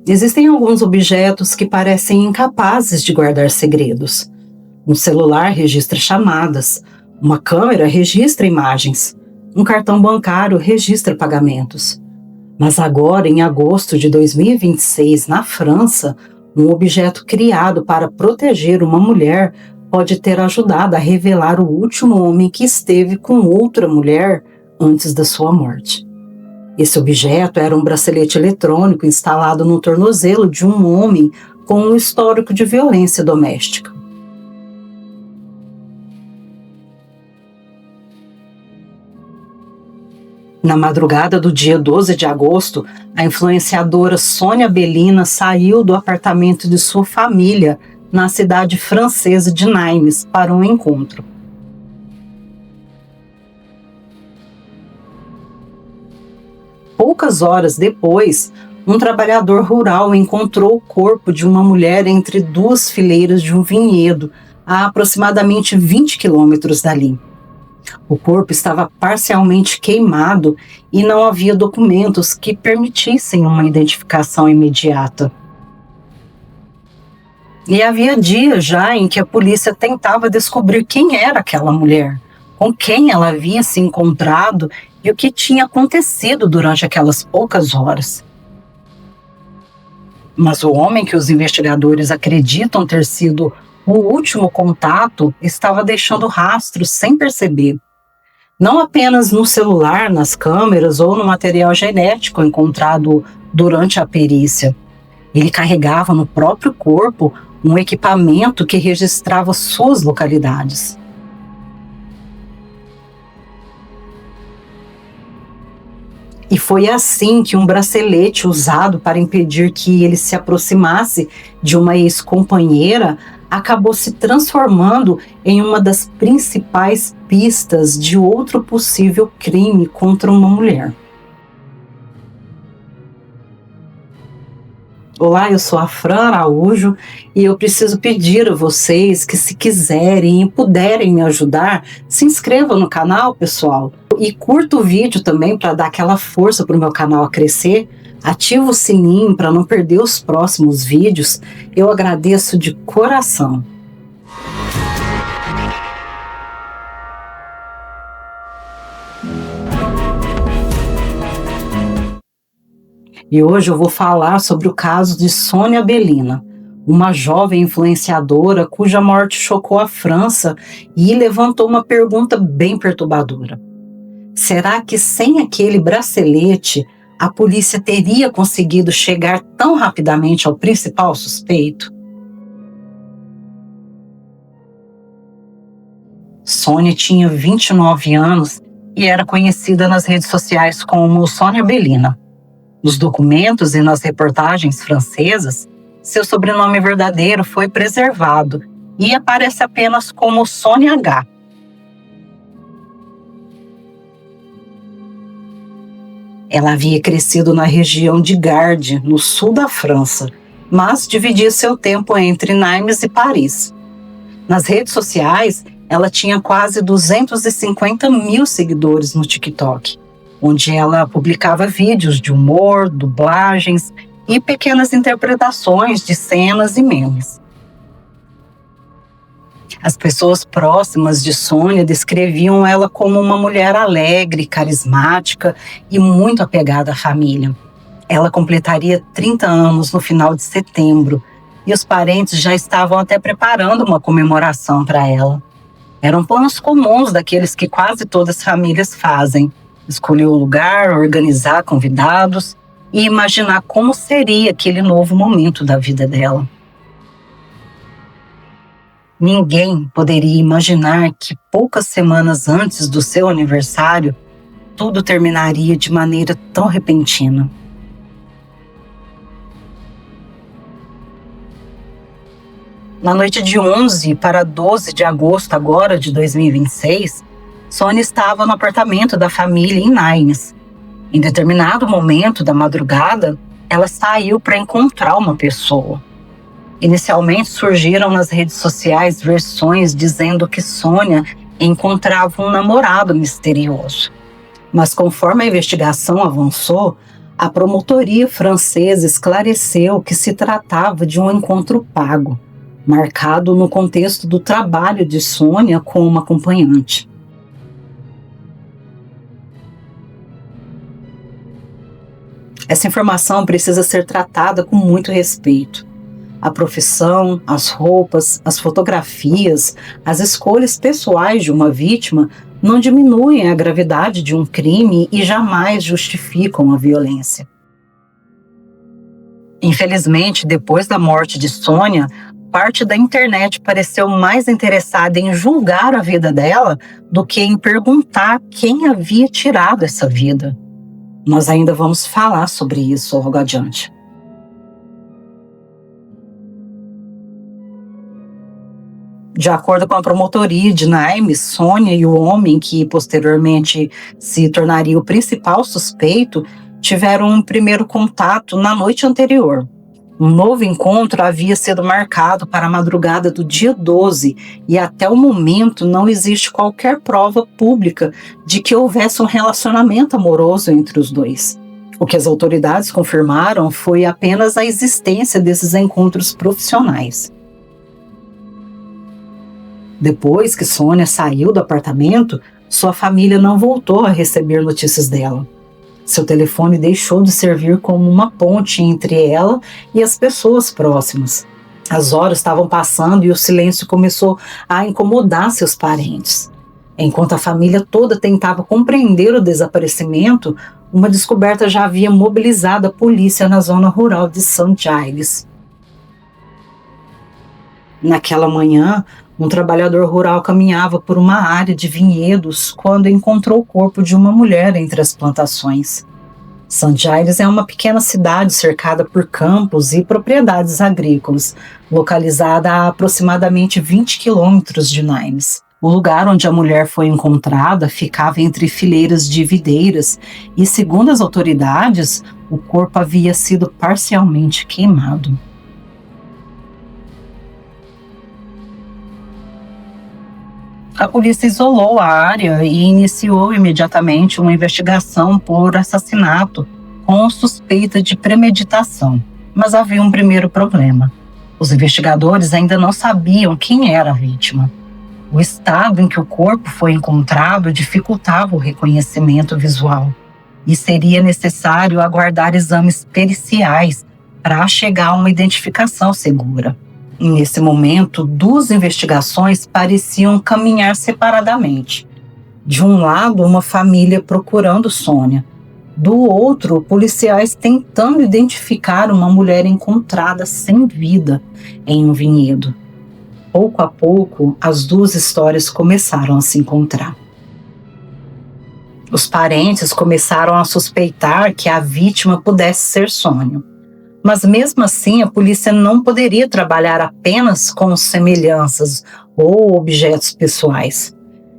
Existem alguns objetos que parecem incapazes de guardar segredos. Um celular registra chamadas, uma câmera registra imagens, um cartão bancário registra pagamentos. Mas agora, em agosto de 2026, na França, um objeto criado para proteger uma mulher pode ter ajudado a revelar o último homem que esteve com outra mulher antes da sua morte. Esse objeto era um bracelete eletrônico instalado no tornozelo de um homem com um histórico de violência doméstica. Na madrugada do dia 12 de agosto, a influenciadora Sônia Belina saiu do apartamento de sua família na cidade francesa de Nimes para um encontro. Poucas horas depois, um trabalhador rural encontrou o corpo de uma mulher entre duas fileiras de um vinhedo, a aproximadamente 20 quilômetros dali. O corpo estava parcialmente queimado e não havia documentos que permitissem uma identificação imediata. E havia dias já em que a polícia tentava descobrir quem era aquela mulher, com quem ela havia se encontrado e o que tinha acontecido durante aquelas poucas horas. Mas o homem que os investigadores acreditam ter sido o último contato estava deixando rastros sem perceber. Não apenas no celular, nas câmeras ou no material genético encontrado durante a perícia. Ele carregava no próprio corpo um equipamento que registrava suas localidades. E foi assim que um bracelete usado para impedir que ele se aproximasse de uma ex-companheira acabou se transformando em uma das principais pistas de outro possível crime contra uma mulher. Olá, eu sou a Fran Araújo e eu preciso pedir a vocês que, se quiserem e puderem me ajudar, se inscrevam no canal, pessoal, e curta o vídeo também para dar aquela força para o meu canal a crescer. Ativa o sininho para não perder os próximos vídeos. Eu agradeço de coração. E hoje eu vou falar sobre o caso de Sônia Belina, uma jovem influenciadora cuja morte chocou a França e levantou uma pergunta bem perturbadora. Será que sem aquele bracelete a polícia teria conseguido chegar tão rapidamente ao principal suspeito? Sônia tinha 29 anos e era conhecida nas redes sociais como Sônia Belina. Nos documentos e nas reportagens francesas, seu sobrenome verdadeiro foi preservado e aparece apenas como Sônia H. Ela havia crescido na região de Gard, no sul da França, mas dividia seu tempo entre Nimes e Paris. Nas redes sociais, ela tinha quase 250 mil seguidores no TikTok, onde ela publicava vídeos de humor, dublagens e pequenas interpretações de cenas e memes. As pessoas próximas de Sônia descreviam ela como uma mulher alegre, carismática e muito apegada à família. Ela completaria 30 anos no final de setembro e os parentes já estavam até preparando uma comemoração para ela. Eram planos comuns daqueles que quase todas as famílias fazem: escolher o lugar, organizar convidados e imaginar como seria aquele novo momento da vida dela. Ninguém poderia imaginar que poucas semanas antes do seu aniversário, tudo terminaria de maneira tão repentina. Na noite de 11 para 12 de agosto agora de 2026, Sônia estava no apartamento da família em Nimes. Em determinado momento da madrugada, ela saiu para encontrar uma pessoa. Inicialmente surgiram nas redes sociais versões dizendo que Sônia encontrava um namorado misterioso. Mas conforme a investigação avançou, A promotoria francesa esclareceu que se tratava de um encontro pago, marcado no contexto do trabalho de Sônia com uma acompanhante. Essa informação precisa ser tratada com muito respeito. A profissão, as roupas, as fotografias, as escolhas pessoais de uma vítima não diminuem a gravidade de um crime e jamais justificam a violência. Infelizmente, depois da morte de Sônia, parte da internet pareceu mais interessada em julgar a vida dela do que em perguntar quem havia tirado essa vida. Nós ainda vamos falar sobre isso logo adiante. De acordo com a promotoria de Nimes, Sônia e o homem que posteriormente se tornaria o principal suspeito tiveram um primeiro contato na noite anterior. Um novo encontro havia sido marcado para a madrugada do dia 12 e até o momento não existe qualquer prova pública de que houvesse um relacionamento amoroso entre os dois. O que as autoridades confirmaram foi apenas a existência desses encontros profissionais. Depois que Sônia saiu do apartamento, sua família não voltou a receber notícias dela. Seu telefone deixou de servir como uma ponte entre ela e as pessoas próximas. As horas estavam passando e o silêncio começou a incomodar seus parentes. Enquanto a família toda tentava compreender o desaparecimento, uma descoberta já havia mobilizado a polícia na zona rural de St. Giles. Naquela manhã, um trabalhador rural caminhava por uma área de vinhedos quando encontrou o corpo de uma mulher entre as plantações. St. Giles é uma pequena cidade cercada por campos e propriedades agrícolas, localizada a aproximadamente 20 quilômetros de Nimes. O lugar onde a mulher foi encontrada ficava entre fileiras de videiras e, segundo as autoridades, o corpo havia sido parcialmente queimado. A polícia isolou a área e iniciou imediatamente uma investigação por assassinato com suspeita de premeditação. Mas havia um primeiro problema. Os investigadores ainda não sabiam quem era a vítima. O estado em que o corpo foi encontrado dificultava o reconhecimento visual e seria necessário aguardar exames periciais para chegar a uma identificação segura. Nesse momento, duas investigações pareciam caminhar separadamente. De um lado, uma família procurando Sônia. Do outro, policiais tentando identificar uma mulher encontrada sem vida em um vinhedo. Pouco a pouco, as duas histórias começaram a se encontrar. Os parentes começaram a suspeitar que a vítima pudesse ser Sônia. Mas mesmo assim, a polícia não poderia trabalhar apenas com semelhanças ou objetos pessoais.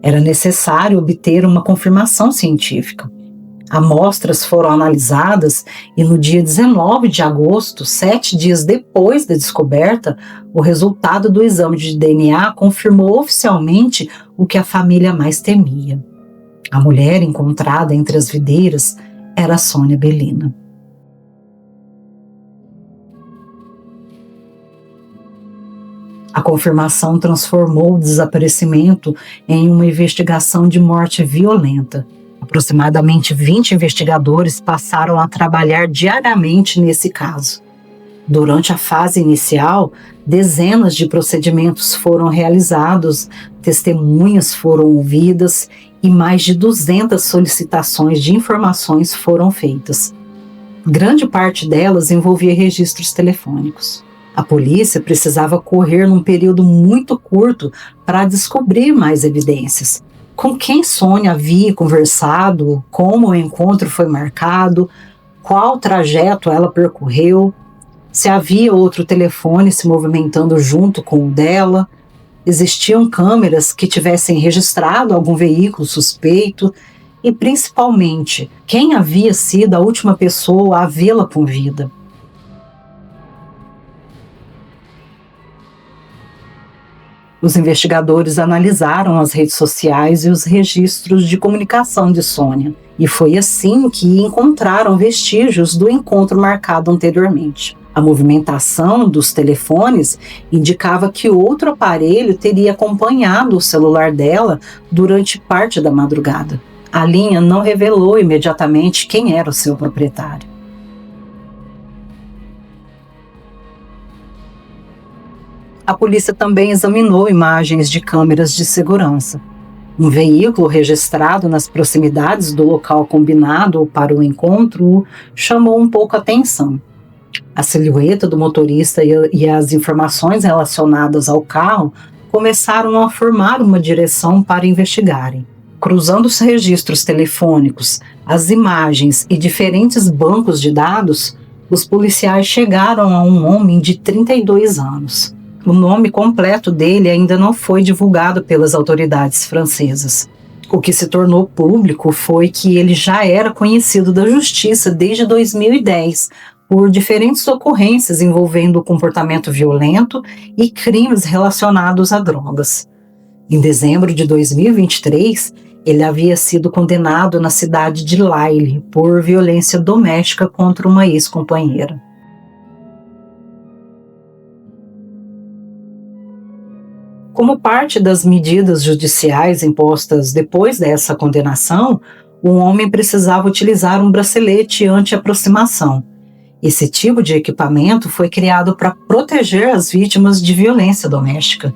Era necessário obter uma confirmação científica. Amostras foram analisadas e no dia 19 de agosto, 7 dias depois da descoberta, o resultado do exame de DNA confirmou oficialmente o que a família mais temia. A mulher encontrada entre as videiras era Sônia Belina. A confirmação transformou o desaparecimento em uma investigação de morte violenta. Aproximadamente 20 investigadores passaram a trabalhar diariamente nesse caso. Durante a fase inicial, dezenas de procedimentos foram realizados, testemunhas foram ouvidas e mais de 200 solicitações de informações foram feitas. Grande parte delas envolvia registros telefônicos. A polícia precisava correr num período muito curto para descobrir mais evidências. Com quem Sônia havia conversado, como o encontro foi marcado, qual trajeto ela percorreu, se havia outro telefone se movimentando junto com o dela, existiam câmeras que tivessem registrado algum veículo suspeito e, principalmente, quem havia sido a última pessoa a vê-la com vida. Os investigadores analisaram as redes sociais e os registros de comunicação de Sônia, e foi assim que encontraram vestígios do encontro marcado anteriormente. A movimentação dos telefones indicava que outro aparelho teria acompanhado o celular dela durante parte da madrugada. A linha não revelou imediatamente quem era o seu proprietário. A polícia também examinou imagens de câmeras de segurança. Um veículo registrado nas proximidades do local combinado para o encontro chamou um pouco a atenção. A silhueta do motorista e as informações relacionadas ao carro começaram a formar uma direção para investigarem. Cruzando os registros telefônicos, as imagens e diferentes bancos de dados, os policiais chegaram a um homem de 32 anos. O nome completo dele ainda não foi divulgado pelas autoridades francesas. O que se tornou público foi que ele já era conhecido da justiça desde 2010, por diferentes ocorrências envolvendo comportamento violento e crimes relacionados a drogas. Em dezembro de 2023, ele havia sido condenado na cidade de Lille por violência doméstica contra uma ex-companheira. Como parte das medidas judiciais impostas depois dessa condenação, o homem precisava utilizar um bracelete anti-aproximação. Esse tipo de equipamento foi criado para proteger as vítimas de violência doméstica.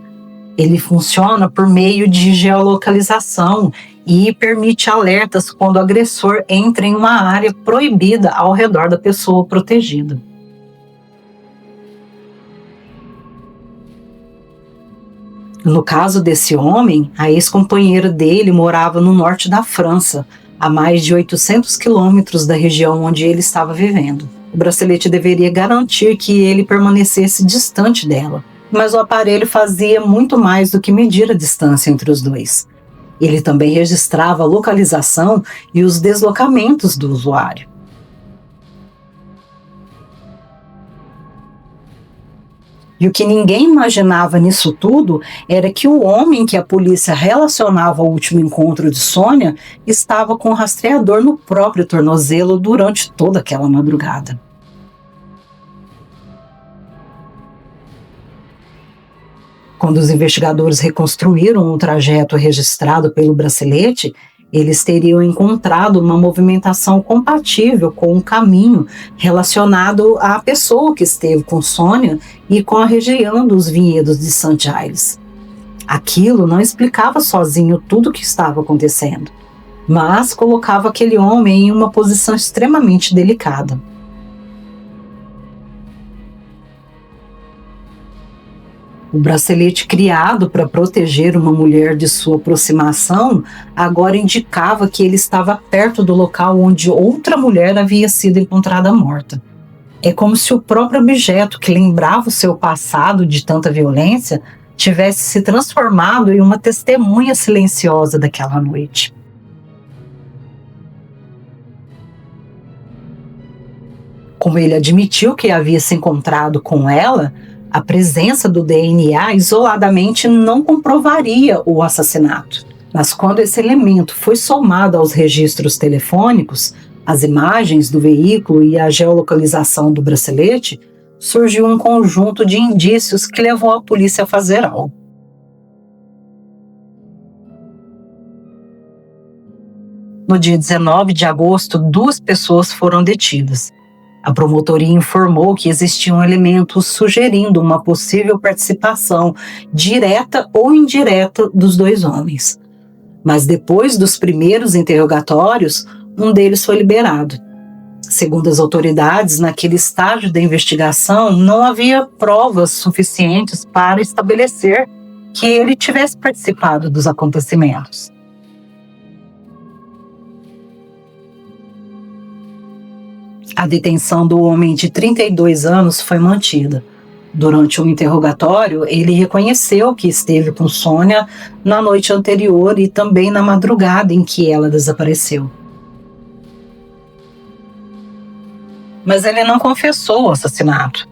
Ele funciona por meio de geolocalização e permite alertas quando o agressor entra em uma área proibida ao redor da pessoa protegida. No caso desse homem, a ex-companheira dele morava no norte da França, a mais de 800 quilômetros da região onde ele estava vivendo. O bracelete deveria garantir que ele permanecesse distante dela, mas o aparelho fazia muito mais do que medir a distância entre os dois. Ele também registrava a localização e os deslocamentos do usuário. E o que ninguém imaginava nisso tudo era que o homem que a polícia relacionava ao último encontro de Sônia estava com o rastreador no próprio tornozelo durante toda aquela madrugada. Quando os investigadores reconstruíram o trajeto registrado pelo bracelete, eles teriam encontrado uma movimentação compatível com o caminho relacionado à pessoa que esteve com Sônia e com a região dos vinhedos de Saint-Gilles. Aquilo não explicava sozinho tudo o que estava acontecendo, mas colocava aquele homem em uma posição extremamente delicada. O bracelete criado para proteger uma mulher de sua aproximação agora indicava que ele estava perto do local onde outra mulher havia sido encontrada morta. É como se o próprio objeto que lembrava o seu passado de tanta violência tivesse se transformado em uma testemunha silenciosa daquela noite. Como ele admitiu que havia se encontrado com ela, a presença do DNA isoladamente não comprovaria o assassinato. Mas quando esse elemento foi somado aos registros telefônicos, as imagens do veículo e a geolocalização do bracelete, surgiu um conjunto de indícios que levou a polícia a fazer algo. No dia 19 de agosto, 2 pessoas foram detidas. A promotoria informou que existiam elementos sugerindo uma possível participação direta ou indireta dos 2 homens. Mas depois dos primeiros interrogatórios, um deles foi liberado. Segundo as autoridades, naquele estágio da investigação, não havia provas suficientes para estabelecer que ele tivesse participado dos acontecimentos. A detenção do homem de 32 anos foi mantida. Durante o interrogatório, ele reconheceu que esteve com Sônia na noite anterior e também na madrugada em que ela desapareceu. Mas ele não confessou o assassinato.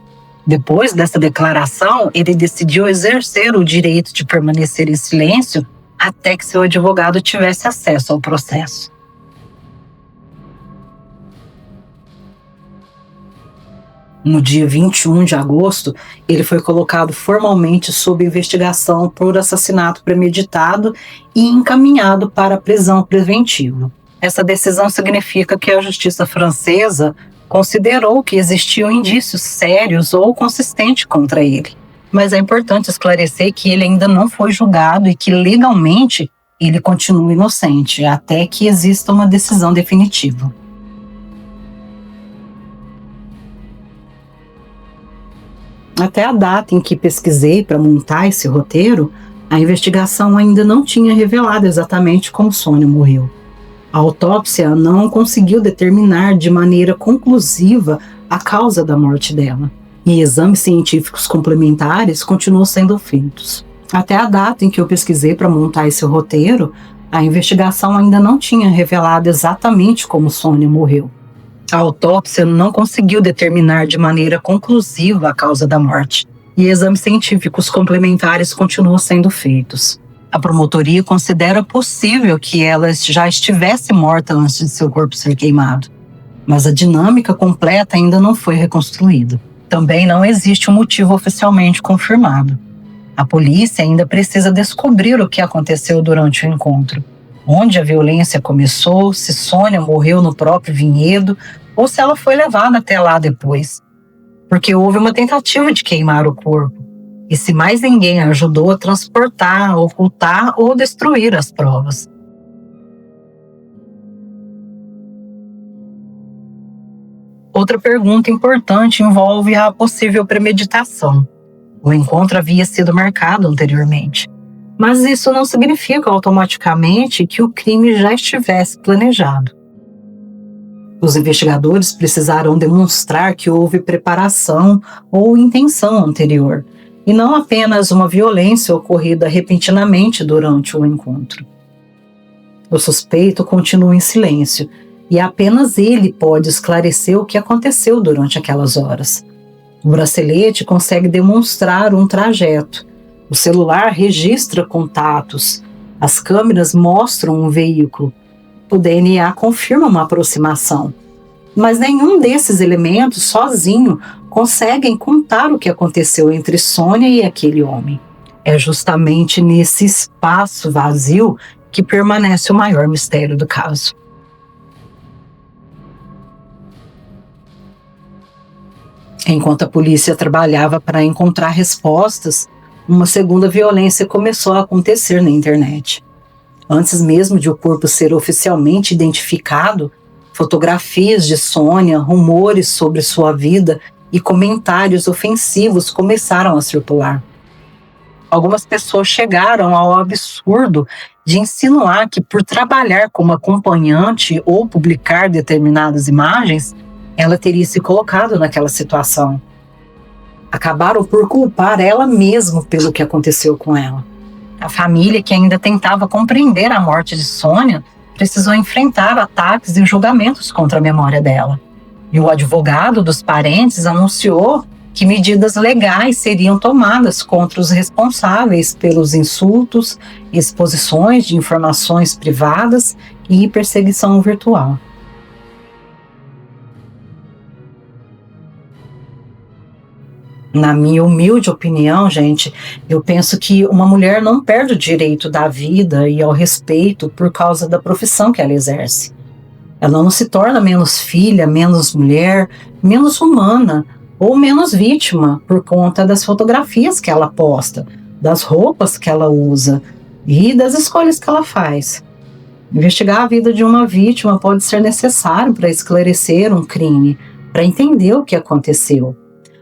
Depois dessa declaração, ele decidiu exercer o direito de permanecer em silêncio até que seu advogado tivesse acesso ao processo. No dia 21 de agosto, ele foi colocado formalmente sob investigação por assassinato premeditado e encaminhado para a prisão preventiva. Essa decisão significa que a justiça francesa considerou que existiam indícios sérios ou consistentes contra ele. Mas é importante esclarecer que ele ainda não foi julgado e que legalmente ele continua inocente, até que exista uma decisão definitiva. Até a data em que pesquisei para montar esse roteiro, a investigação ainda não tinha revelado exatamente como Sônia morreu. A autópsia não conseguiu determinar de maneira conclusiva a causa da morte dela, e exames científicos complementares continuam sendo feitos. Até a data em que eu pesquisei para montar esse roteiro, a investigação ainda não tinha revelado exatamente como Sônia morreu. A autópsia não conseguiu determinar de maneira conclusiva a causa da morte, e exames científicos complementares continuam sendo feitos. A promotoria considera possível que ela já estivesse morta antes de seu corpo ser queimado, mas a dinâmica completa ainda não foi reconstruída. Também não existe um motivo oficialmente confirmado. A polícia ainda precisa descobrir o que aconteceu durante o encontro, onde a violência começou, se Sônia morreu no próprio vinhedo ou se ela foi levada até lá depois, porque houve uma tentativa de queimar o corpo. E se mais ninguém ajudou a transportar, ocultar ou destruir as provas. Outra pergunta importante envolve a possível premeditação. O encontro havia sido marcado anteriormente, mas isso não significa automaticamente que o crime já estivesse planejado. Os investigadores precisaram demonstrar que houve preparação ou intenção anterior, e não apenas uma violência ocorrida repentinamente durante o encontro. O suspeito continua em silêncio, e apenas ele pode esclarecer o que aconteceu durante aquelas horas. O bracelete consegue demonstrar um trajeto, o celular registra contatos, as câmeras mostram um veículo, o DNA confirma uma aproximação. Mas nenhum desses elementos, sozinho, conseguem contar o que aconteceu entre Sônia e aquele homem. É justamente nesse espaço vazio que permanece o maior mistério do caso. Enquanto a polícia trabalhava para encontrar respostas, uma segunda violência começou a acontecer na internet. Antes mesmo de o corpo ser oficialmente identificado, fotografias de Sônia, rumores sobre sua vida e comentários ofensivos começaram a circular. Algumas pessoas chegaram ao absurdo de insinuar que, por trabalhar como acompanhante ou publicar determinadas imagens, ela teria se colocado naquela situação. Acabaram por culpar ela mesma pelo que aconteceu com ela. A família, que ainda tentava compreender a morte de Sônia, precisou enfrentar ataques e julgamentos contra a memória dela. E o advogado dos parentes anunciou que medidas legais seriam tomadas contra os responsáveis pelos insultos, exposições de informações privadas e perseguição virtual. Na minha humilde opinião, gente, eu penso que uma mulher não perde o direito da vida e ao respeito por causa da profissão que ela exerce. Ela não se torna menos filha, menos mulher, menos humana ou menos vítima por conta das fotografias que ela posta, das roupas que ela usa e das escolhas que ela faz. Investigar a vida de uma vítima pode ser necessário para esclarecer um crime, para entender o que aconteceu.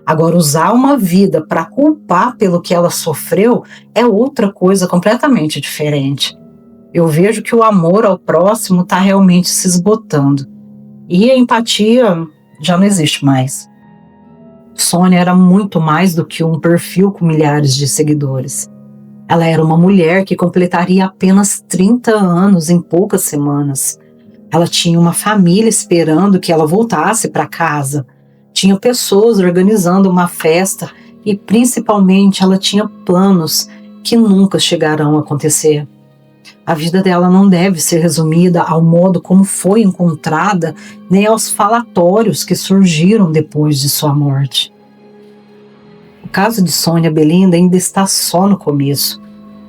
Agora, usar uma vida para culpar pelo que ela sofreu é outra coisa completamente diferente. Eu vejo que o amor ao próximo está realmente se esgotando. E a empatia já não existe mais. Sônia era muito mais do que um perfil com milhares de seguidores. Ela era uma mulher que completaria apenas 30 anos em poucas semanas. Ela tinha uma família esperando que ela voltasse para casa. Tinha pessoas organizando uma festa e, principalmente, ela tinha planos que nunca chegarão a acontecer. A vida dela não deve ser resumida ao modo como foi encontrada, nem aos falatórios que surgiram depois de sua morte. O caso de Sônia Belinda ainda está só no começo.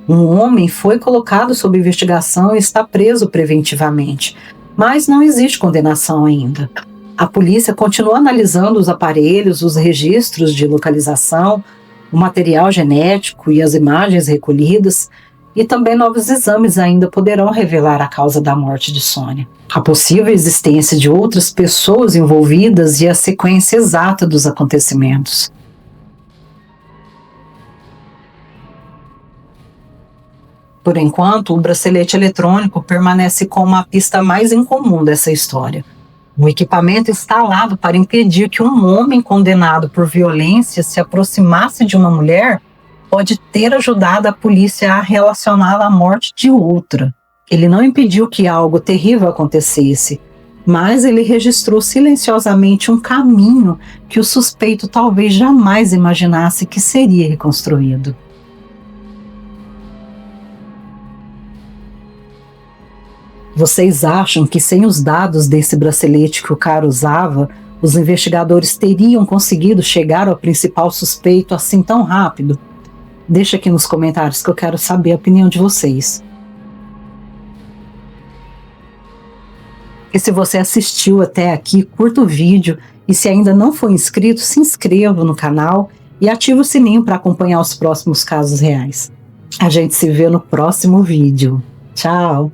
Um homem foi colocado sob investigação e está preso preventivamente, mas não existe condenação ainda. A polícia continua analisando os aparelhos, os registros de localização, o material genético e as imagens recolhidas, e também novos exames ainda poderão revelar a causa da morte de Sônia, a possível existência de outras pessoas envolvidas e a sequência exata dos acontecimentos. Por enquanto, o bracelete eletrônico permanece como a pista mais incomum dessa história. Um equipamento instalado para impedir que um homem condenado por violência se aproximasse de uma mulher pode ter ajudado a polícia a relacioná-la à morte de outra. Ele não impediu que algo terrível acontecesse, mas ele registrou silenciosamente um caminho que o suspeito talvez jamais imaginasse que seria reconstruído. Vocês acham que sem os dados desse bracelete que o cara usava, os investigadores teriam conseguido chegar ao principal suspeito assim tão rápido? Deixa aqui nos comentários que eu quero saber a opinião de vocês. E se você assistiu até aqui, curta o vídeo e se ainda não for inscrito, se inscreva no canal e ative o sininho para acompanhar os próximos casos reais. A gente se vê no próximo vídeo. Tchau!